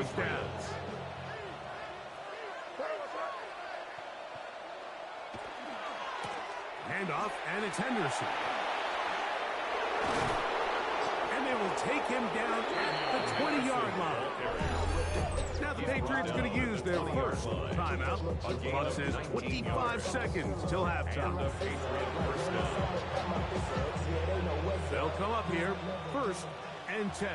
touchdowns. Handoff, and it's Henderson. And they will take him down at the 20-yard line. Now the Patriots are going to use their first timeout. Clock says 25 seconds till halftime. They'll come up here, 1st and 10.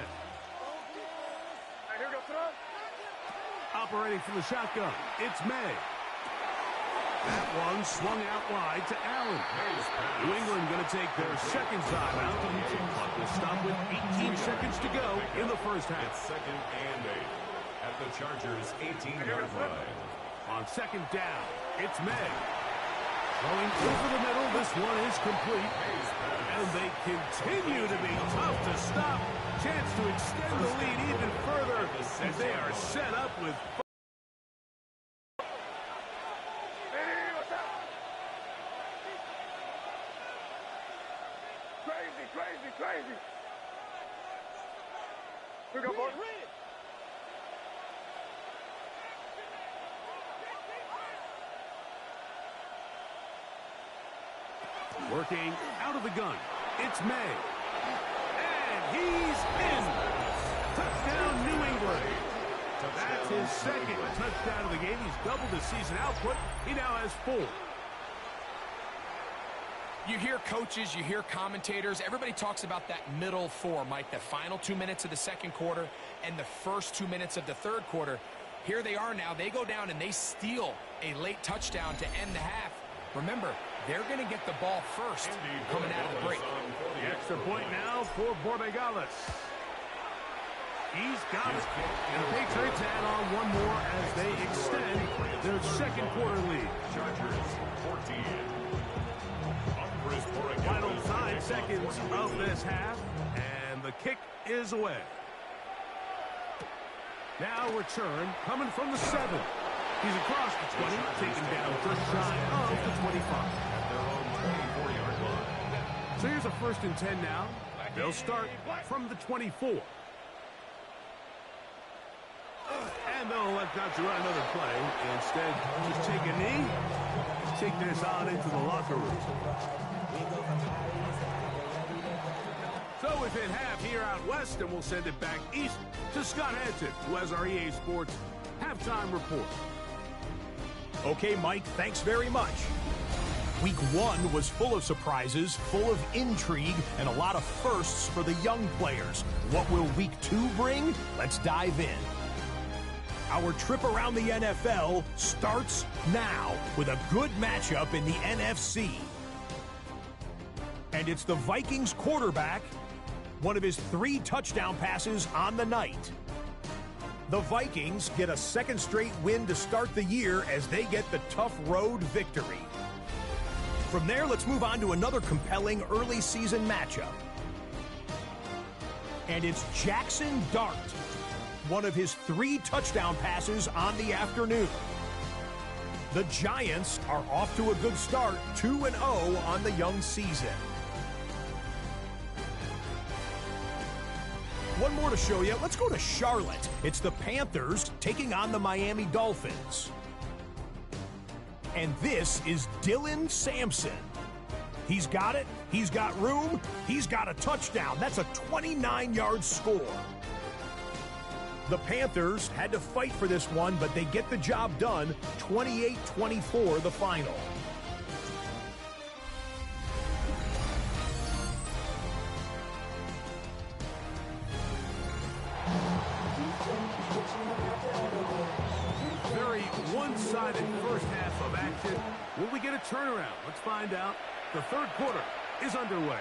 Operating from the shotgun, it's May. That one swung out wide to Allen. New England going to take their second timeout. Clock will stop with 18 seconds to go in the first half. It's 2nd and 8 at the Chargers' 18-yard line. On 2nd down, it's May. Going over the middle, this one is complete. And they continue to be tough to stop. Chance to extend the lead even further as they are set up with... Crazy. Here we go, boys. Working out of the gun. It's May. And he's in. Touchdown, New England. That's his second touchdown of the game. He's doubled his season output. He now has 4. You hear coaches, you hear commentators, everybody talks about that middle 4, Mike, the final 2 minutes of the second quarter and the first 2 minutes of the third quarter. Here they are now. They go down and they steal a late touchdown to end the half. Remember, they're going to get the ball first coming out of the break. The extra point now for Borregales. He's got it. And the Patriots add on one more as they extend their second quarter lead. Chargers 14. Final 9 seconds of this half, and the kick is away. Now return coming from the 7. He's across the 20, taken down just shy of the 25. At their own 24-yard line. So here's a 1st and 10 now. They'll start from the 24. And they'll let not to run another play. Instead, just take a knee, take this on into the locker room. So within half here out west, and we'll send it back east to Scott Hanson, who has our EA Sports halftime report. Okay, Mike, thanks very much. Week 1 was full of surprises, full of intrigue, and a lot of firsts for the young players. What will Week 2 bring? Let's dive in. Our trip around the NFL starts now with a good matchup in the NFC. And it's the Vikings quarterback, one of his 3 touchdown passes on the night. The Vikings get a 2nd straight win to start the year as they get the tough road victory. From there, let's move on to another compelling early season matchup. And it's Jackson Dart, one of his 3 touchdown passes on the afternoon. The Giants are off to a good start, 2-0 on the young season. One more to show you. Let's go to Charlotte. It's the Panthers taking on the Miami Dolphins. And this is Dylan Sampson. He's got it. He's got room. He's got a touchdown. That's a 29-yard score. The Panthers had to fight for this one, but they get the job done. 28-24 the final. Very one-sided first half of action. Will we get a turnaround? Let's find out. The 3rd quarter is underway.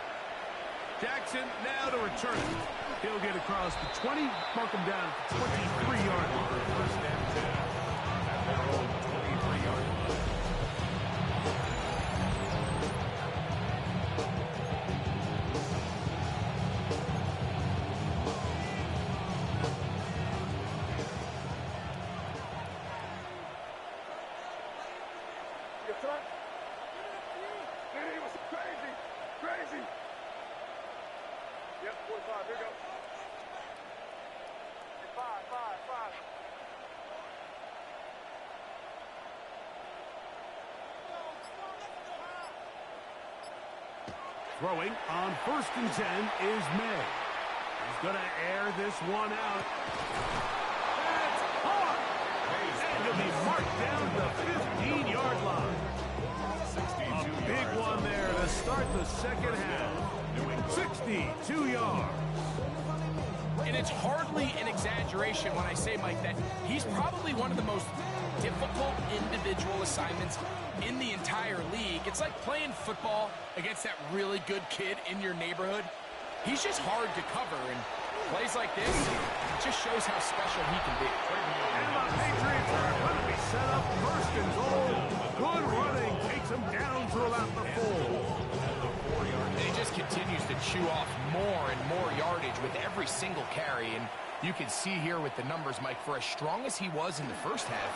Jackson now to return it. He'll get across the 20, mark him down at the 23-yard line. 1st and 10 at their own 23-yard line. Crazy. Yep, 45, here we go. 5. Throwing on 1st and 10 is May. He's going to air this one out. That's hard. And he'll be marked down the 15-yard line. A big one there to start the second half. 62 yards. And it's hardly an exaggeration when I say, Mike, that he's probably one of the most difficult individual assignments in the entire league. It's like playing football against that really good kid in your neighborhood. He's just hard to cover, and plays like this, it just shows how special he can be. And the Patriots are going to be set up 1st and goal. Good running takes him down to about the 4. And he just continues to chew off more and more yardage with every single carry. And you can see here with the numbers, Mike, for as strong as he was in the first half,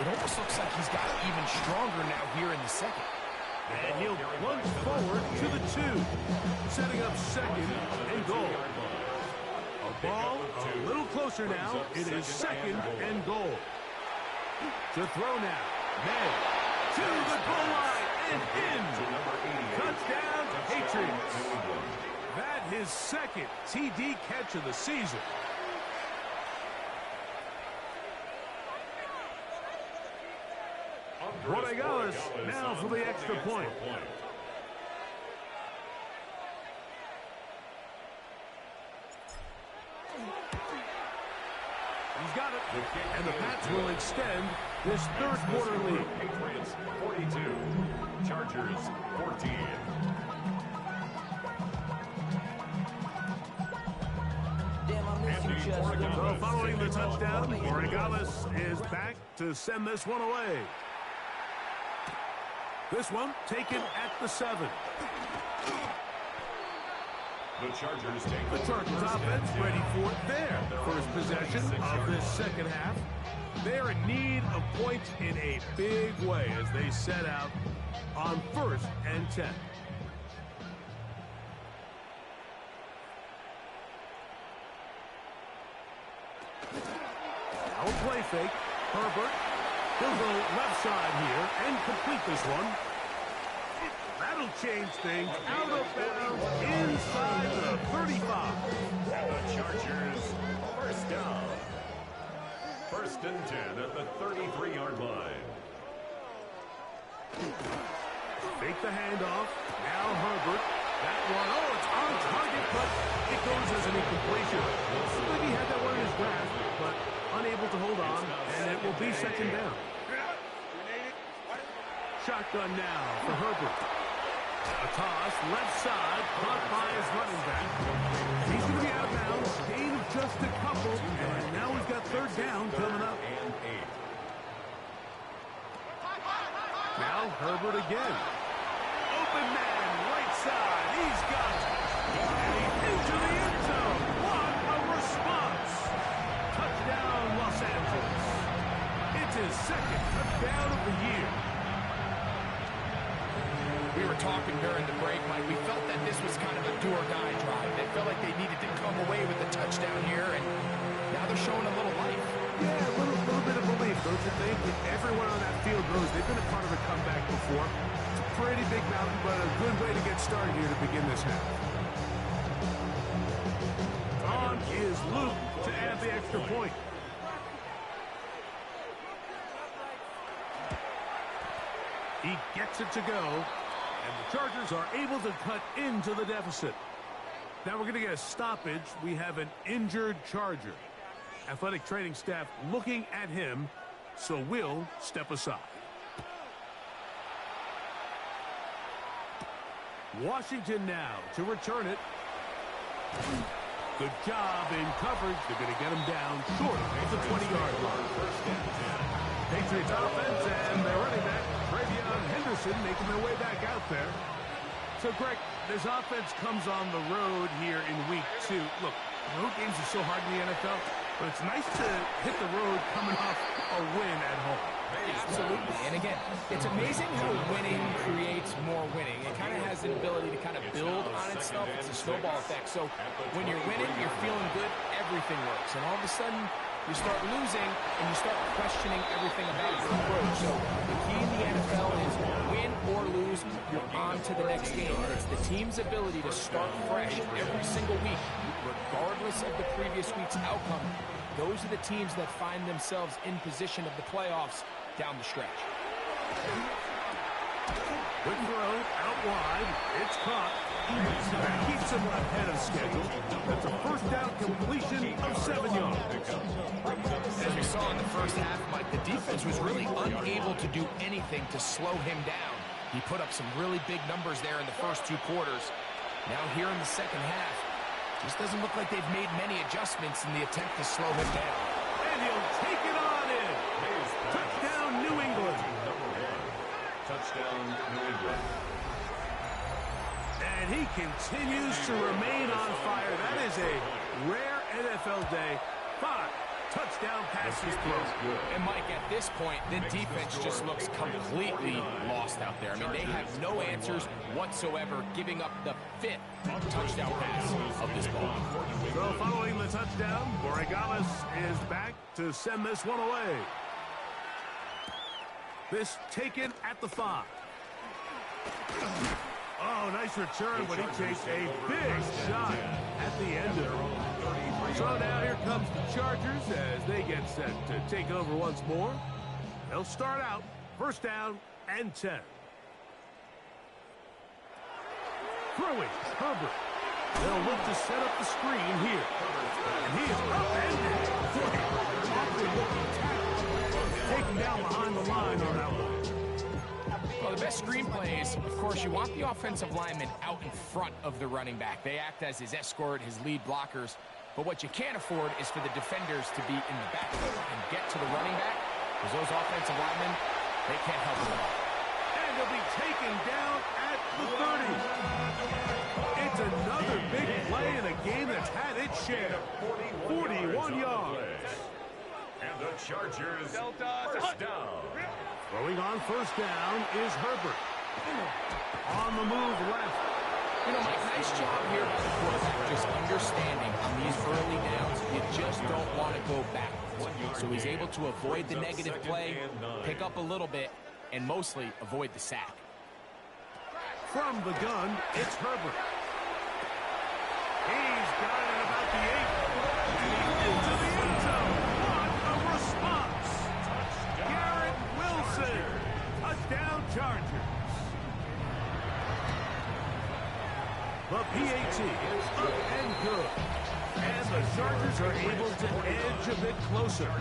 it almost looks like he's got even stronger now here in the second. And he'll lunge forward to the 2, setting up 2nd and goal. A ball a little closer now. It is 2nd and goal. To throw now. May to the goal line and in. Touchdown, Patriots. That his 2nd TD catch of the season. Borregales now for the extra point. He's got it. And the Pats will extend this 3rd quarter lead. Patriots 42, Chargers 14. So following the touchdown, Borregales is back to send this one away. This one taken at the 7. The Chargers take The Chargers offense ready for their first possession of this second half. They're in need of points in a big way as they set out on 1st and 10. Now a play fake. Herbert. He'll go left side here and complete this one. That'll change things. Out of bounds inside the 35. And the Chargers, 1st down. 1st and 10 at the 33-yard line. Fake the handoff. Now Herbert. That one, it's on target, but it goes as an incompletion. Looks like he had that one in his grasp, but unable to hold on, and it will be 2nd down. Shotgun now for Herbert. A toss, left side, caught by his running back. He's going to be out of bounds, gain of just a couple, and now we've got 3rd down coming up. Now Herbert again. Open man, right side, he's got it. And he's into the end zone. What a response. Touchdown, Los Angeles. It's his 2nd touchdown of the year. We were talking during the break, Mike. We felt that this was kind of a do-or-die drive. They felt like they needed to come away with a touchdown here, and now they're showing a little life. Yeah, a little bit of belief, don't you think? Everyone on that field knows they've been a part of a comeback before. It's a pretty big mountain, but a good way to get started here to begin this half. On is Luke to add the extra point. He gets it to go. And the Chargers are able to cut into the deficit. Now we're going to get a stoppage. We have an injured Charger. Athletic training staff looking at him, so we'll step aside. Washington now to return it. Good job in coverage. They're going to get him down short of the 20-yard line. Patriots offense and their running back, Henderson, making their way back out there. So, Greg, this offense comes on the road here in week 2. Look, road games are so hard in the NFL, but it's nice to hit the road coming off a win at home. Absolutely. And again, it's amazing how winning creates more winning. It kind of has an ability to kind of build on itself. It's a snowball effect. So when you're winning, you're feeling good, everything works. And all of a sudden, you start losing, and you start questioning everything about your approach. So the key in the NFL is win or lose, you're on to the next game. It's the team's ability to start fresh every single week, regardless of the previous week's outcome. Those are the teams that find themselves in position of the playoffs down the stretch. Good throw, out wide. It's caught. That keeps him ahead of schedule. That's a first down completion of 7 yards. As we saw in the first half, Mike, the defense was really unable to do anything to slow him down. He put up some really big numbers there in the first 2 quarters. Now here in the second half, just doesn't look like they've made many adjustments in the attempt to slow him down. And he'll take it on in. Touchdown, New England. Touchdown, New England. And he continues to remain on fire. That is a rare NFL day. 5 touchdown passes thrown. And Mike, at this point, the defense just looks completely lost out there. I mean, they have no answers whatsoever, giving up the 5th touchdown pass of this ball. So following the touchdown, Borregales is back to send this one away. This taken at the 5. Oh, nice return, but he takes a big shot at the end of it. So now here comes the Chargers as they get set to take over once more. They'll start out first down and 10. Throwing, Herbert. They'll look to set up the screen here. And he is upended. Taken down behind the line on that one. Well, the best screenplay is, of course, you want the offensive lineman out in front of the running back. They act as his escort, his lead blockers. But what you can't afford is for the defenders to be in the backfield and get to the running back, because those offensive linemen, they can't help them out. And he'll be taken down at the 30. It's another big play in a game that's had its share. 41 yards. And the Chargers first down. Throwing on first down is Herbert. On the move left. You know, Mike, nice job here by the quarterback, just understanding on these early downs, you just don't want to go backwards. So he's able to avoid the negative play, pick up a little bit, and mostly avoid the sack. From the gun, it's Herbert. He's got it about the 8. And into the end zone. What a response. Garrett Wilson. Touchdown Chargers. The PAT is up and good. And the Chargers are able to edge a bit closer.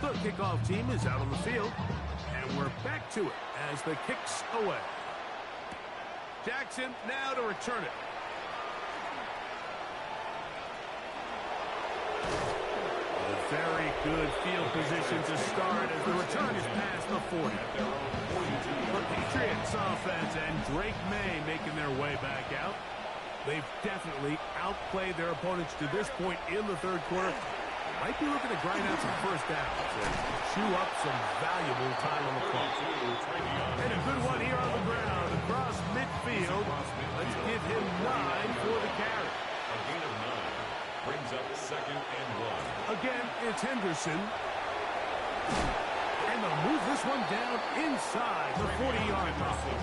The kickoff team is out on the field. And we're back to it as the kick's away. Jackson now to return it. A very good field position to start as the return is past the 40. The Patriots offense and Drake May making their way back out. They've definitely outplayed their opponents to this point in the third quarter. Might be looking to grind out some first downs and chew up some valuable time on the clock. And a good one here on the ground across midfield. Let's give him 9 for the carry. A gain of 9 brings up second and 1. Again, it's Henderson. And they'll move this one down inside the 40-yard line.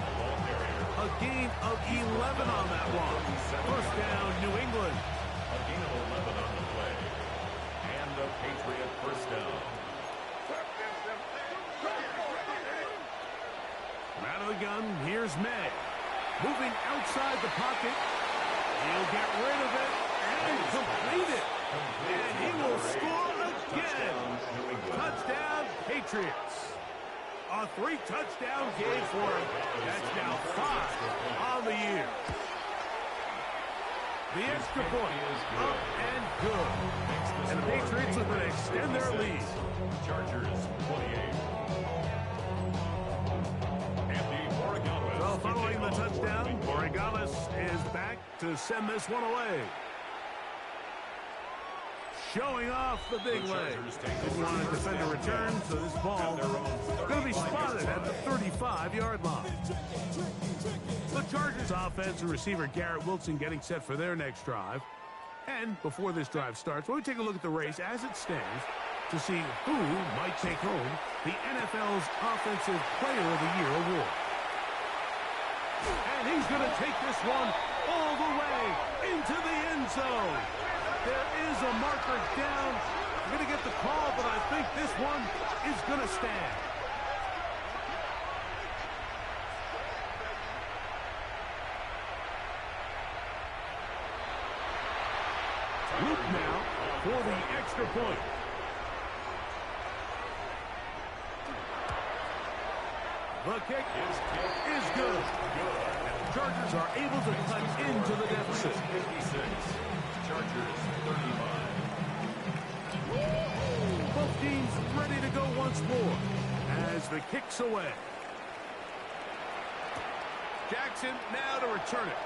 A gain of 11 on that one. First down, New England. A gain of 11 on the play. And a Patriot first down. From out of the gun, here's May. Moving outside the pocket. He'll get rid of it and complete it. And he will score again. Touchdown, Patriots. A 3-touchdown game for him. That's now 5 on the year. The extra point up and good. And the Patriots are going to extend their lead. Chargers 28. So following the touchdown, Borregales is back to send this one away. Showing off the big leg. Didn't want to defend a return, so this ball going to be spotted at the 35-yard line. The Chargers offense and receiver Garrett Wilson getting set for their next drive. And before this drive starts, we'll take a look at the race as it stands to see who might take home the NFL's Offensive Player of the Year award. And he's going to take this one all the way into the end zone. There is a marker down. I'm going to get the call, but I think this one is going to stand. Luke now for the extra point. The kick is good. And the Chargers are able to cut into the deficit. 56. Chargers 35. Both teams ready to go once more as the kick's away. Jackson now to return it.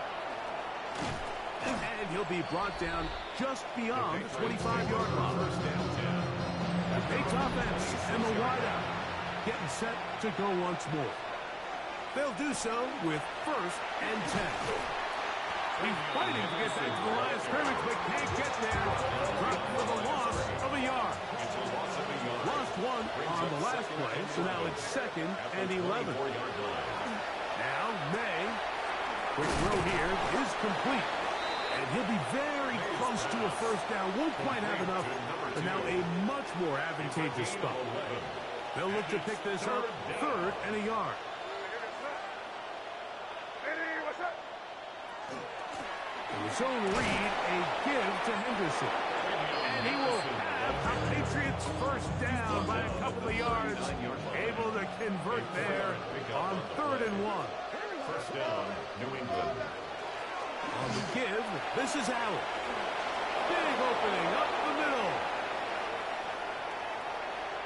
And he'll be brought down just beyond the 25-yard line. The Patriots offense and the wideout getting set to go once more. They'll do so with 1st and 10. He's fighting to get back to the line of scrimmage, but can't get there. Dropped for the loss of a yard. Lost one on the last play, so now it's 2nd and 11. Now May. Quick throw here is complete. And he'll be very close to a first down. Won't quite have enough, but now a much more advantageous spot. They'll look to pick this up 3rd and a yard. And his own read, a give to Henderson. And he will have the Patriots first down by a couple of yards. Able to convert there on 3rd and 1. First down, New England. On the give, this is Allen. Big opening up the middle.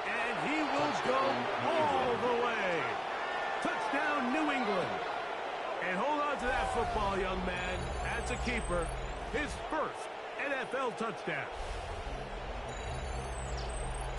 And he will go all the way. Touchdown, New England. And hold on to that football, young man. That's a keeper. His first NFL touchdown.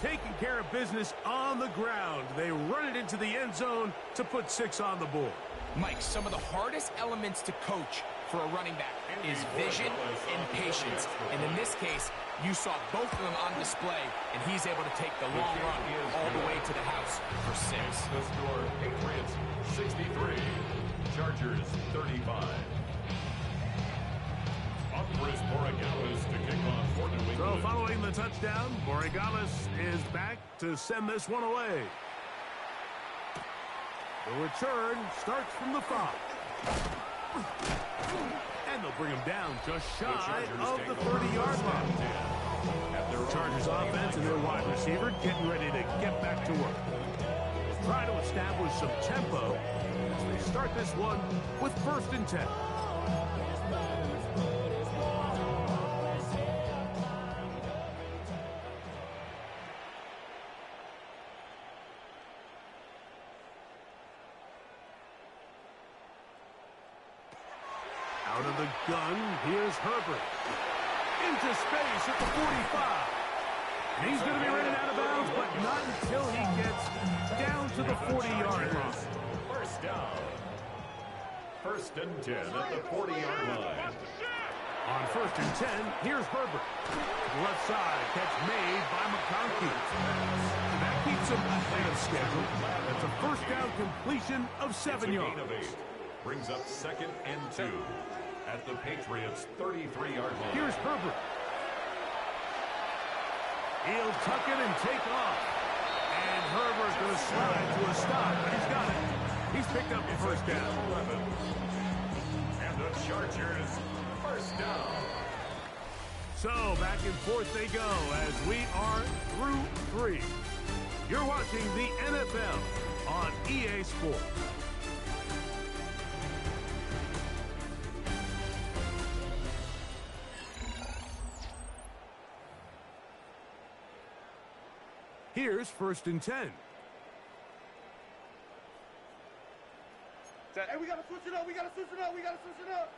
Taking care of business on the ground. They run it into the end zone to put 6 on the board. Mike, some of the hardest elements to coach for a running back is vision and patience. And in this case, you saw both of them on display, and he's able to take the long run all the way to the house for 6. The score, Patriots 63, Chargers 35. Up for Borregales to kick off for New England. So following the touchdown, Borregales is back to send this one away. The return starts from the 5. And they'll bring him down just shy of the 30-yard line. The Chargers offense and their wide receiver getting ready to get back to work. Try to establish some tempo as they start this one with 1st and 10. Out of the gun, here's Herbert. Into space at the 45. And he's going to be running out of bounds, but not until he gets down to the 40-yard line. First down. 1st and 10 at the 40-yard line. On 1st and 10, here's Herbert. Left side, catch made by McConkey. That keeps him ahead of schedule. That's a first down completion of 7 yards. Brings up 2nd and 2 at the Patriots' 33-yard line. Here's Herbert. He'll tuck it and take off. And Herbert's going to slide to a stop, but he's got it. He's picked up the first down. And the Chargers, first down. So back and forth they go as we are through 3. You're watching the NFL on EA Sports. Here's 1st and 10. Hey, we gotta switch it up. We gotta switch it up. We gotta switch it up.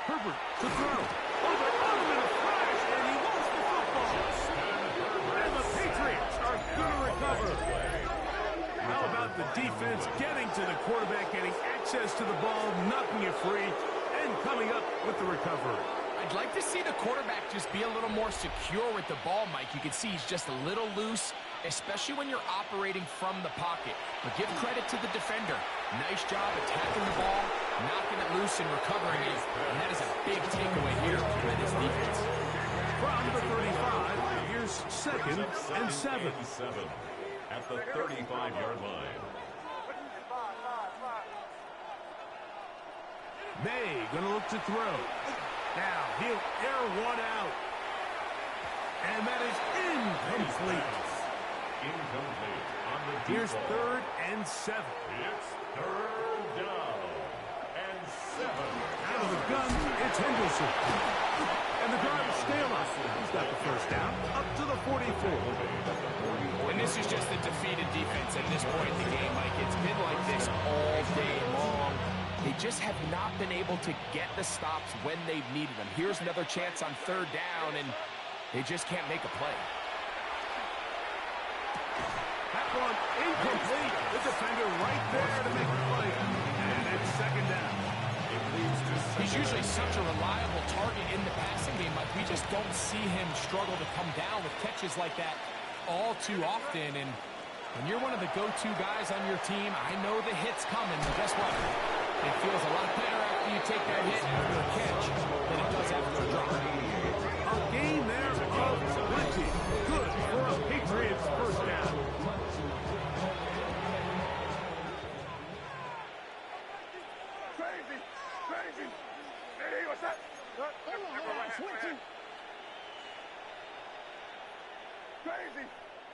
Herbert to throw. Over in a flash, and he lost the football. And the Patriots are going to recover. How about have the defense getting to the quarterback, getting access to the ball, knocking it free, and coming up with the recovery. I'd like to see the quarterback just be a little more secure with the ball, Mike. You can see he's just a little loose, especially when you're operating from the pocket. But give credit to the defender. Nice job attacking the ball, knocking it loose, and recovering it. And that is a big takeaway here by this defense. From the 35, here's second and 7. At the 35-yard line. May going to look to throw. Now he'll air one out. And that is incomplete. Incomplete. On the Here's deep ball. third and 7. It's third down and 7. Out of the gun, it's Henderson. And the drive is still up. He's got the first down up to the 44. And this is just a defeated defense at this point in the game, Mike. It's been like this all day long. They just have not been able to get the stops when they've needed them. Here's another chance on third down, and they just can't make a play. That one incomplete. The defender right there to make the play. And it's second down. He's usually such a reliable target in the passing game, Mike. We just don't see him struggle to come down with catches like that all too often. And when you're one of the go-to guys on your team, I know the hit's coming, but guess what? It feels a lot better after you take that hit after a catch than it does after a drop. A gain there of plenty. Good for a Patriots first down. Crazy! Crazy! Hey, what's that? Switching! Crazy!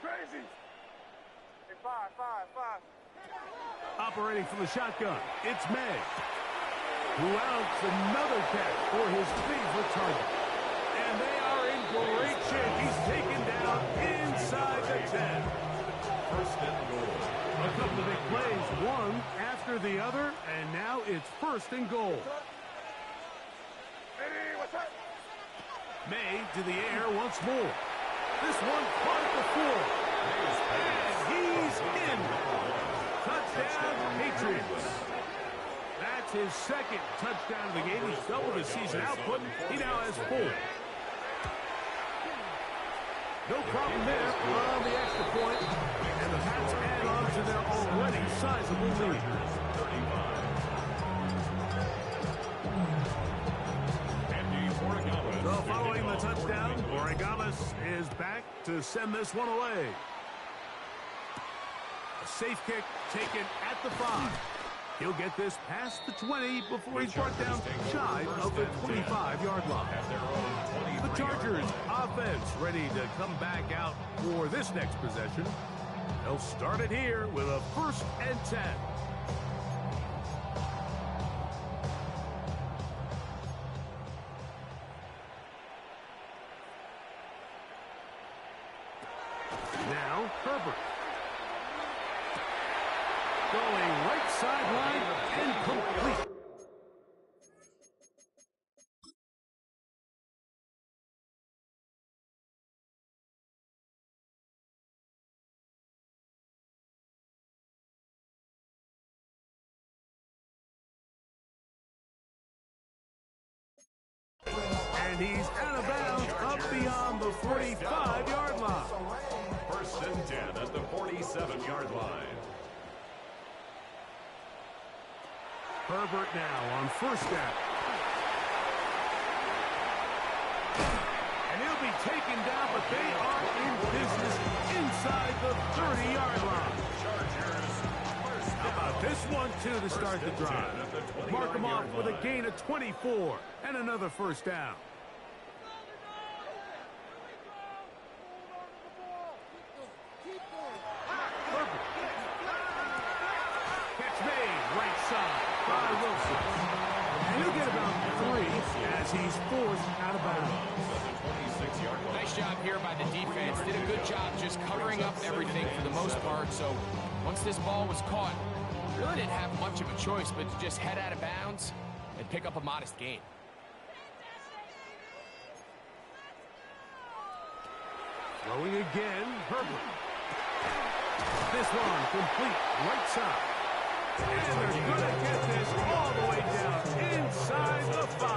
Crazy! Hey, five. Operating from the shotgun, it's May, who outs another catch for his favorite target. And they are in great shape. He's taken down inside the 10. First and goal. A couple of big plays, one after the other, and now it's first and goal. Hey, what's that? May to the air once more. This one caught at the 4. And he's in. Touchdown, Patriots. That's his second touchdown of the game. He's doubled his season output. He now has 4. No problem there on the extra point. And the Pats add on to their already sizable lead. So following the touchdown, Oregalis is back to send this one away. A safe kick taken at the 5. He'll get this past the 20 before he's brought down shy of the 25-yard line. The Chargers offense ready to come back out for this next possession. They'll start it here with a first and 10. Now, Herbert. Going right sideline and complete. And he's out of bounds up beyond the 45-yard line. First and 10 at the 47-yard line. Herbert now on first down. And he'll be taken down, but they are in business inside the 30-yard line. How about this one, too, to start the drive? Mark him off with a gain of 24 and another first down. Herbert. Catch made, right side by Wilson. And he'll get about 3 as he's forced out of bounds. Nice job here by the defense. Did a good job just covering up everything for the most part. So once this ball was caught, really didn't have much of a choice but to just head out of bounds and pick up a modest gain. Throwing again, Herbert. This one complete right side. And they're going to get this all the way down inside the 5.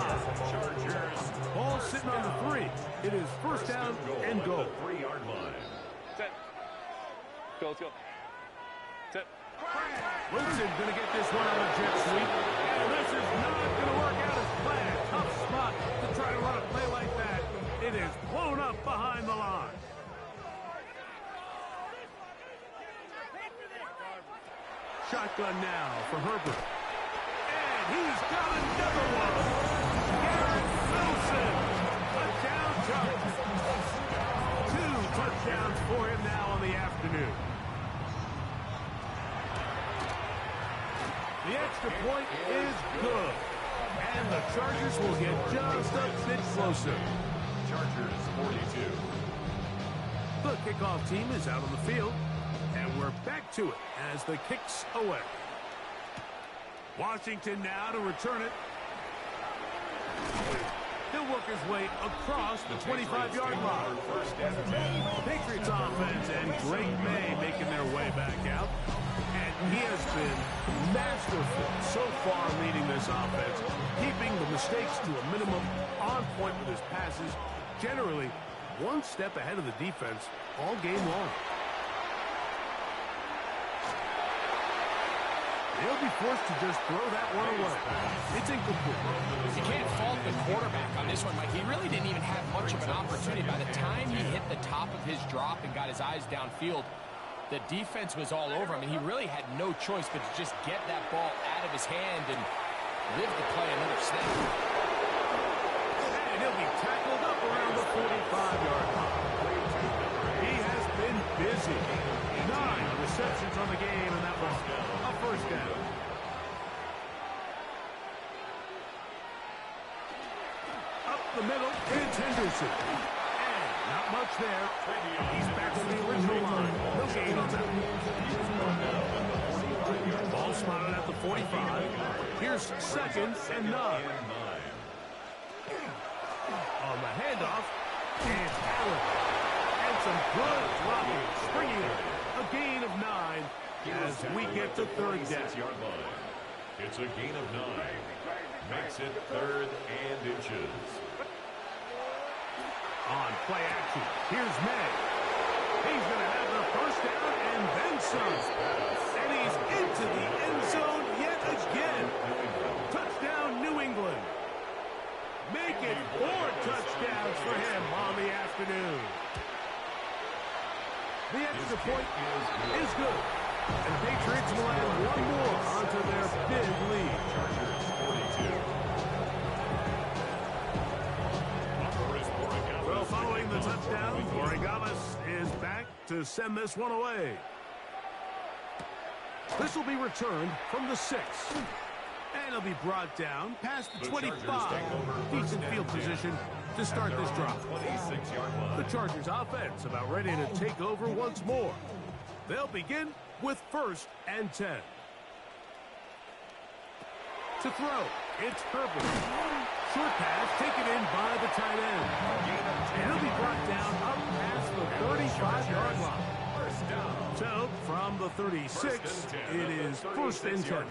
Chargers. Ball sitting on the 3. It is first down and goal. 3-yard line. Set. Go, let's go. Set. Wilson going to get this one on a jet sweep. And this is not going to work out as planned. Tough spot to try to run a play like that. It is blown up behind the line. Shotgun now for Herbert. And he's got another one. Garrett Wilson. A down charge. 2 touchdowns for him now on the afternoon. The extra point is good. And the Chargers will get just a bit closer. Chargers 42. The kickoff team is out on the field. And we're back to it as the kick's away. Washington now to return it. He'll work his way across the 25-yard line. Patriots offense and Drake May making their way back out. And he has been masterful so far leading this offense, keeping the mistakes to a minimum, on point with his passes, generally one step ahead of the defense all game long. They'll be forced to just throw that one away. It's incomplete. You can't fault the quarterback on this one, Mike. He really didn't even have much of an opportunity. By the time he hit the top of his drop and got his eyes downfield, the defense was all over him, and he really had no choice but to just get that ball out of his hand and live to play another snap. And he'll be tackled up around the 45-yard line. He has been busy. 9 receptions on the game, and that was a first down. Up the middle, it's Henderson. And not much there. He's back on the original line. No gain on that. Ball spotted at the 45. Here's 2nd and 9. On the handoff, and Allen. And some good blocking, springing it. A gain of 9 as we get to 3rd down. It's a gain of 9. Makes it 3rd and inches. On play action, here's May. He's going to have the first down and then some. And he's into the end zone yet again. Touchdown, New England. Make it 4 touchdowns for him on the afternoon. The extra point is good. And the Patriots will add one more onto their big lead. Chargers 42. Well, following the touchdown, Borregales is back to send this one away. This will be returned from the 6. And it'll be brought down past the 25. Decent field position to start this drive. The Chargers offense about ready to take over once more. They'll begin with 1st and 10. To throw, it's Herbert. Short pass taken in by the tight end. And it'll be brought down up past the 35-yard line. So, from the 36, it is 1st and 10.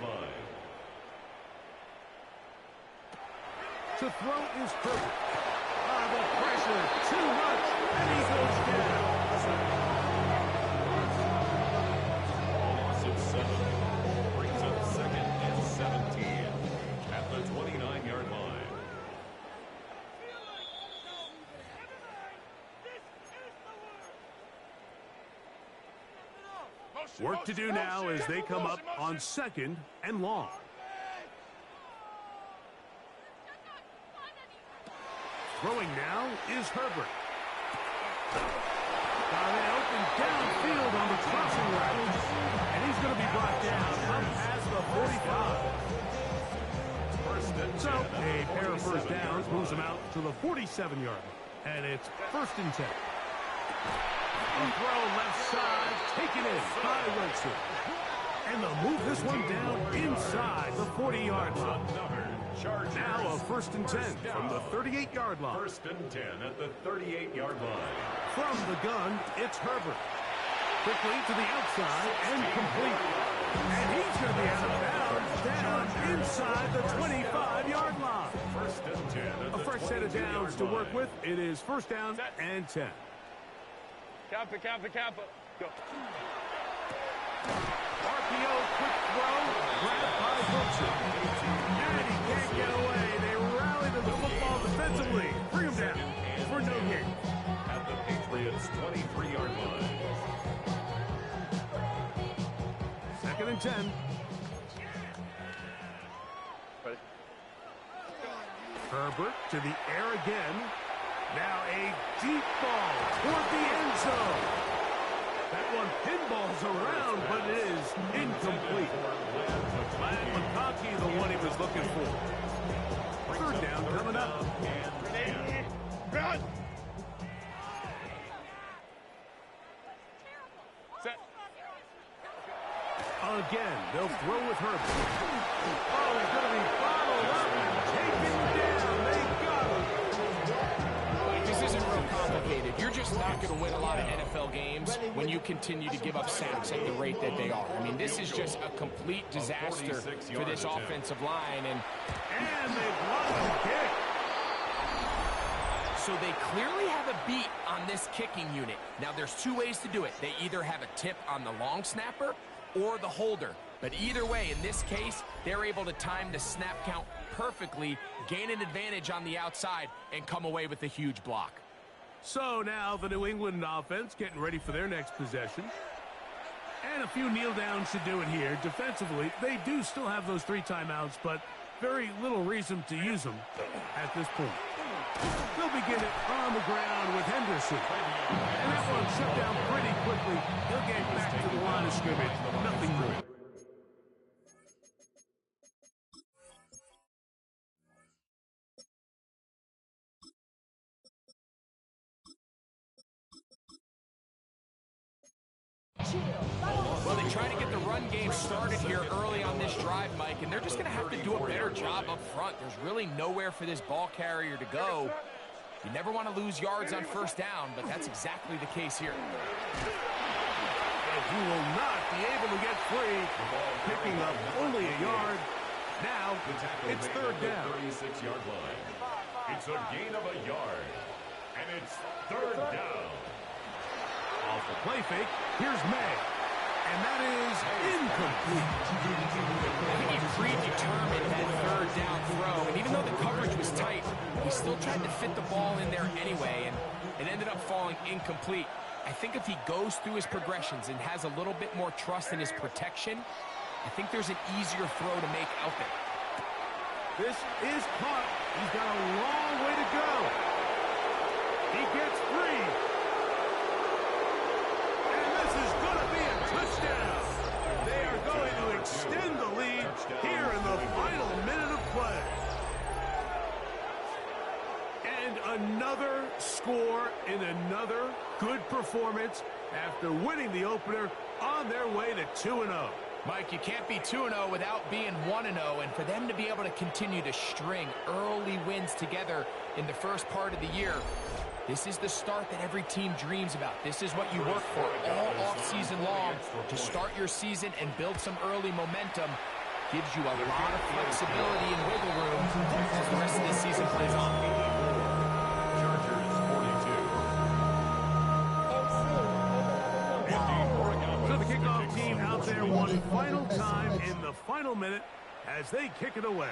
To throw is Herbert. The pressure, too much, and he goes down. Loss of 7. Brings up 2nd and 17 at the 29-yard line. Work to do now as they come up on 2nd and long. Throwing now is Herbert. Got it open downfield on the crossing route. And he's going to be brought down up past the 45. So, a pair of first downs moves him out to the 47-yard line. And it's 1st and 10. A throw left side, taken in by Wilson. And they'll move this one down inside the 40-yard line. Now a 1st and 10 from the 38-yard line. 1st and 10 at the 38-yard line. From the gun, it's Herbert. Quickly to the outside and complete. And he's going to be out of bounds down inside the 25-yard line. First and 10 at A the fresh set of downs to work with. It is first down and 10. Kappa, kappa, kappa. Go. RPO, quick throw, grabbed by Wilson. And he can't get away. They rally to the football defensively. Bring him down for no gain. at the Patriots' 23-yard line. Second and 10. Ready? Herbert to the air again. Now a deep ball toward the end zone. That one pinballs around, but it is incomplete. Vlad McConkey, the one he was looking for. Third down coming up. Run! Set. Again, they'll throw with Herbert. Oh, he's going to be bottled up and taken down. They got him. This isn't real complicated. You're just not going to win a lot of NFL games when you continue to give up sacks at the rate that they are. I mean, this is just a complete disaster for this offensive line. And they blocked the kick. so they clearly have a beat on this kicking unit. Now, there's two ways to do it. They either have a tip on the long snapper or the holder. But either way, in this case, they're able to time the snap count perfectly, gain an advantage on the outside, and come away with a huge block. So now the New England offense getting ready for their next possession. And a few kneel downs should do it here. Defensively, they do still have those 3 timeouts, but very little reason to use them at this point. They'll begin it on the ground with Henderson. And that one shut down pretty quickly. He'll get back to the line of scrimmage. Nothing new. Well, they try to get the run game started here early on this drive, Mike, and they're just going to have to do a better job up front. There's really nowhere for this ball carrier to go. You never want to lose yards on first down, but that's exactly the case here. And he will not be able to get free, picking up only a yard. Now, it's third down. 36-yard line. It's a gain of a yard. And it's third down. Off the play fake, here's May. And that is incomplete. I think he predetermined that third down throw, and even though the coverage was tight, he still tried to fit the ball in there anyway, and it ended up falling incomplete. I think if he goes through his progressions and has a little bit more trust in his protection, I think there's an easier throw to make out there. This is caught. He's got a long way to go. He gets free. And this is going to be a touchdown. They are going to extend the lead here in the final minute of play. And another score in another good performance after winning the opener on their way to 2-0. Mike, you can't be 2-0 without being 1-0, and for them to be able to continue to string early wins together in the first part of the year, this is the start that every team dreams about. This is what you work for all offseason long to start your season and build some early momentum. Gives you a lot of flexibility and wiggle room as the rest of this season plays on. So the kickoff team out there one final time in the final minute as they kick it away.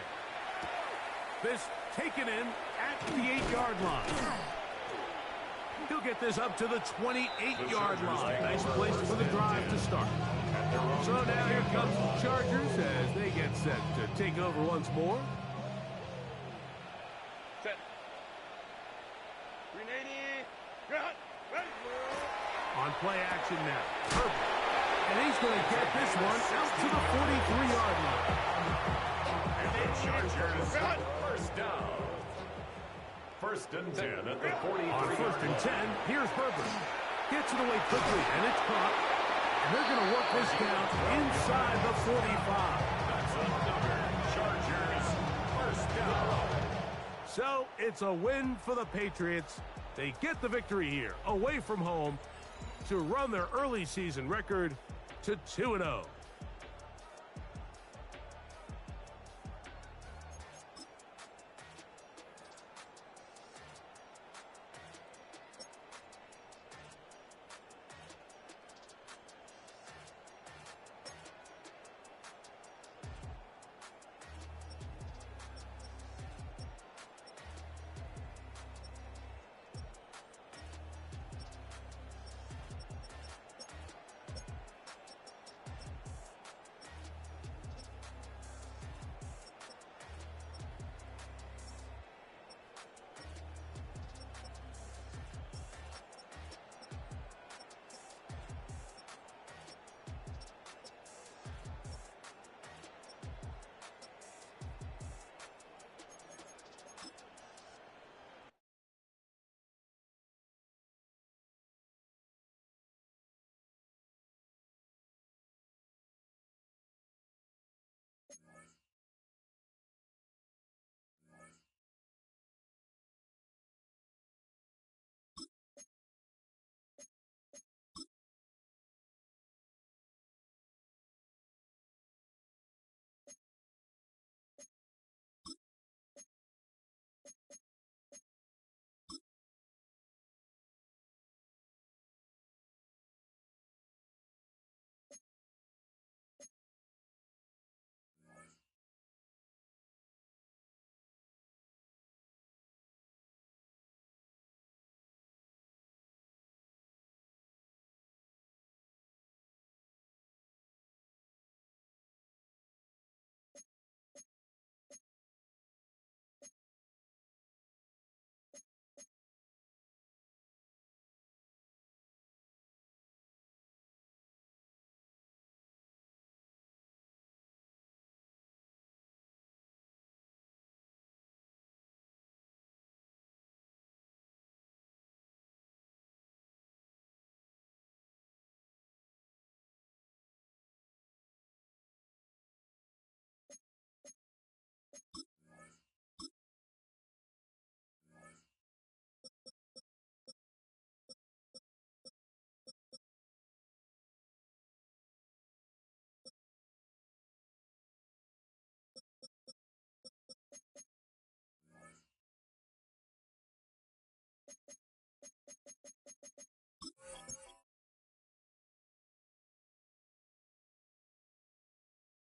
This taken in at the 8-yard line. He'll get this up to the 28-yard line. Nice place for the drive to start. So now here comes the Chargers as they get set to take over once more. Set. 380. Run. Ready. On play action now. Herbert. And he's going to get this one out to the 43-yard line. And the Chargers first down. First and 10 at the 43. On first and 10, here's Herbert. Gets it away quickly, and it's caught. And they're going to work this down inside the 45. That's another Chargers first down. So it's a win for the Patriots. They get the victory here, away from home. to run their early season record to 2-0.